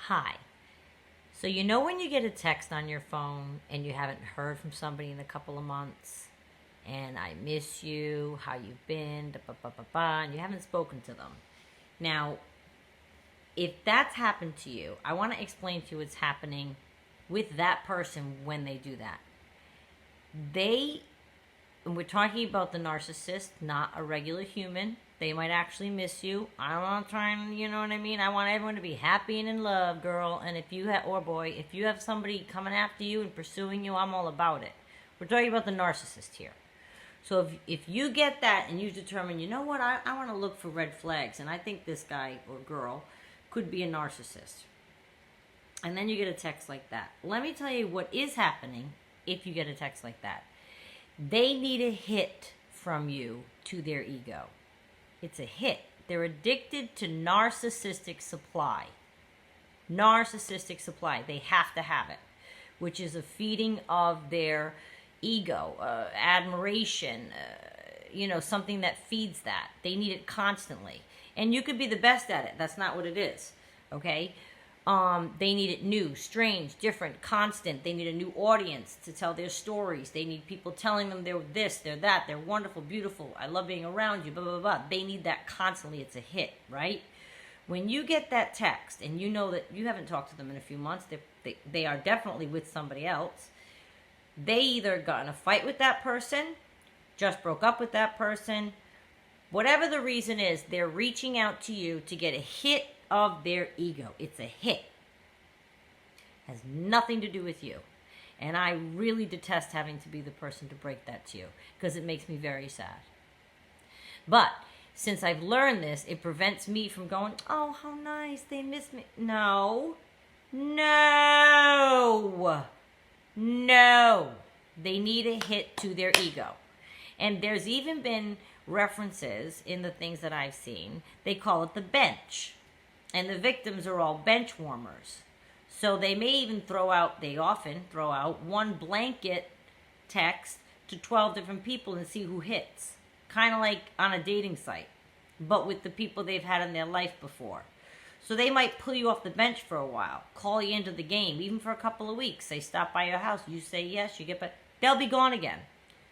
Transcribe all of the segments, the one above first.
Hi. So you know when you get a text on your phone and you haven't heard from somebody in a couple of months, and I miss you, how you've been, and you haven't spoken to them. Now, if that's happened to you, I want to explain to you what's happening with that person when they do that. And we're talking about the narcissist, not a regular human. They might actually miss you. I'm not trying, you know what I mean? I want everyone to be happy and in love, girl. And if you have, or boy, if you have somebody coming after you and pursuing you, I'm all about it. We're talking about the narcissist here. So if you get that and you determine, you know what, I want to look for red flags, and I think this guy or girl could be a narcissist. And then you get a text like that. Let me tell you what is happening if you get a text like that. They need a hit from you to their ego. It's a hit. They're addicted to narcissistic supply. Narcissistic supply. They have to have it, which is a feeding of their ego, admiration, something that feeds that. They need it constantly. And you could be the best at it. That's not what it is. Okay? They need it new, strange, different, constant. They need a new audience to tell their stories. They need people telling them they're this, they're that, they're wonderful, beautiful, I love being around you, blah, blah, blah. They need that constantly. It's a hit, right? When you get that text and you know that you haven't talked to them in a few months, they are definitely with somebody else. They either got in a fight with that person, just broke up with that person, whatever the reason is, they're reaching out to you to get a hit of their ego. It's a hit. Has nothing to do with you. And I really detest having to be the person to break that to you because it makes me very sad. But since I've learned this, it prevents me from going, oh, how nice, they miss me. No. They need a hit to their ego. And there's even been references in the things that I've seen. They call it the bench. And the victims are all bench warmers. So they often throw out one blanket text to 12 different people and see who hits. Kind of like on a dating site, but with the people they've had in their life before. So they might pull you off the bench for a while, call you into the game, even for a couple of weeks. They stop by your house, you say yes, you get back. They'll be gone again.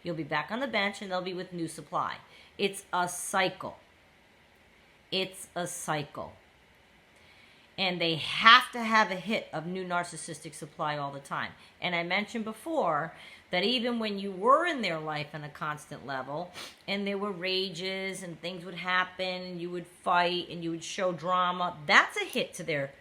You'll be back on the bench and they'll be with new supply. It's a cycle. It's a cycle. And they have to have a hit of new narcissistic supply all the time. And I mentioned before that even when you were in their life on a constant level, and there were rages and things would happen, and you would fight and you would show drama, that's a hit to their...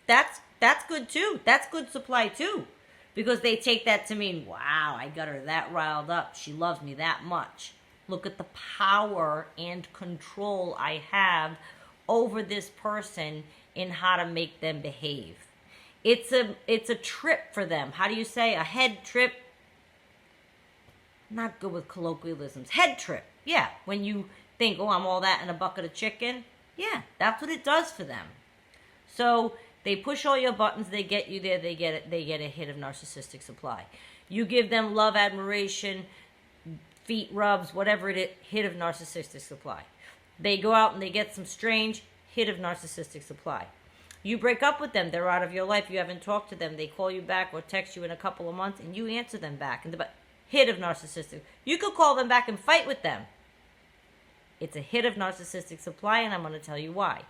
That's good too. That's good supply too. Because they take that to mean, wow, I got her that riled up. She loves me that much. Look at the power and control I have over this person in how to make them behave. It's a trip for them. How do you say? A head trip? Not good with colloquialisms. Head trip. Yeah. When you think, oh, I'm all that in a bucket of chicken. Yeah, that's what it does for them. So they push all your buttons. They get you there. They get a hit of narcissistic supply. You give them love, admiration, feet rubs, whatever it is, hit of narcissistic supply. They go out and they get some strange hit of narcissistic supply. You break up with them, they're out of your life, you haven't talked to them, they call you back or text you in a couple of months, and you answer them back. And the hit of narcissistic. You could call them back and fight with them. It's a hit of narcissistic supply, and I'm going to tell you why.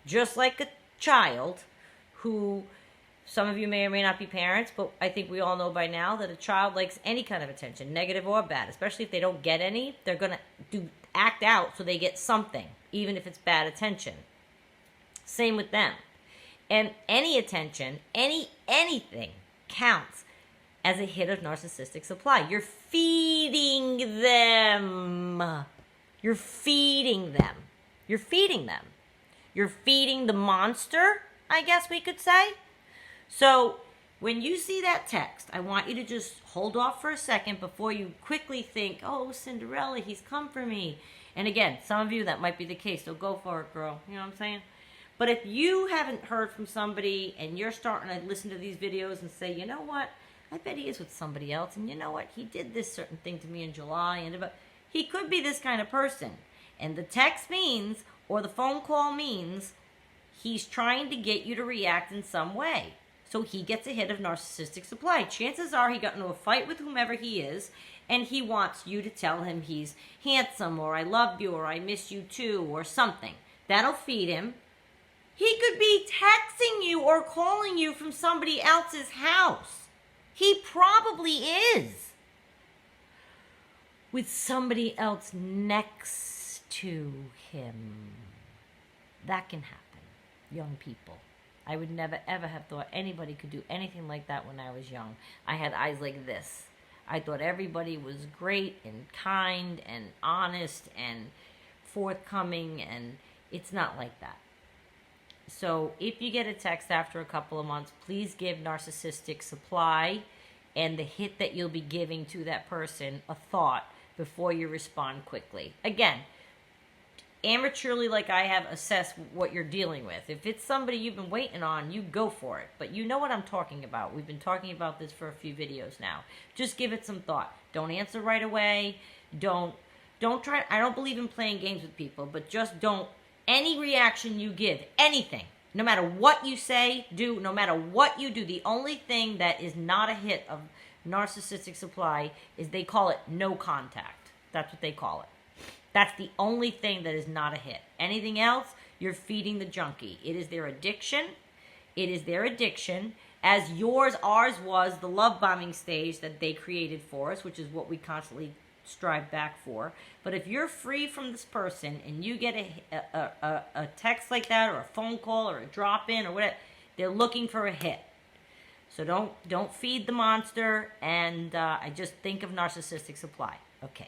Just like a child who, some of you may or may not be parents, but I think we all know by now that a child likes any kind of attention, negative or bad, especially if they don't get any, they're going to act out so they get something, even if it's bad attention. Same with them. And any attention, anything counts as a hit of narcissistic supply. You're feeding them. You're feeding them. You're feeding them. You're feeding the monster, I guess we could say. So when you see that text, I want you to just hold off for a second before you quickly think, oh, Cinderella, he's come for me. And again, some of you, that might be the case, so go for it, girl. You know what I'm saying? But if you haven't heard from somebody and you're starting to listen to these videos and say, you know what, I bet he is with somebody else, and you know what, he did this certain thing to me in July, and he could be this kind of person. And the text means, or the phone call means, He's trying to get you to react in some way. So he gets a hit of narcissistic supply. Chances are he got into a fight with whomever he is, and he wants you to tell him he's handsome, or I love you, or I miss you too, or something. That'll feed him. He could be texting you or calling you from somebody else's house. He probably is. With somebody else next to him. That can happen, young people. I would never ever have thought anybody could do anything like that when I was young. I had eyes like this. I thought everybody was great and kind and honest and forthcoming, and it's not like that. So if you get a text after a couple of months, please give narcissistic supply and the hit that you'll be giving to that person a thought before you respond quickly. Again, amateurly like I have, assess what you're dealing with. If it's somebody you've been waiting on, you go for it. But you know what I'm talking about. We've been talking about this for a few videos now. Just give it some thought. Don't answer right away. Don't try. I don't believe in playing games with people, but just don't. Any reaction you give, anything, no matter what you say, do, no matter what you do, the only thing that is not a hit of narcissistic supply is they call it no contact. That's what they call it. That's the only thing that is not a hit. Anything else, you're feeding the junkie. It is their addiction. It is their addiction. As ours was the love bombing stage that they created for us, which is what we constantly strive back for. But if you're free from this person and you get a text like that, or a phone call, or a drop-in, or whatever, they're looking for a hit. So don't feed the monster, and I just think of narcissistic supply. Okay.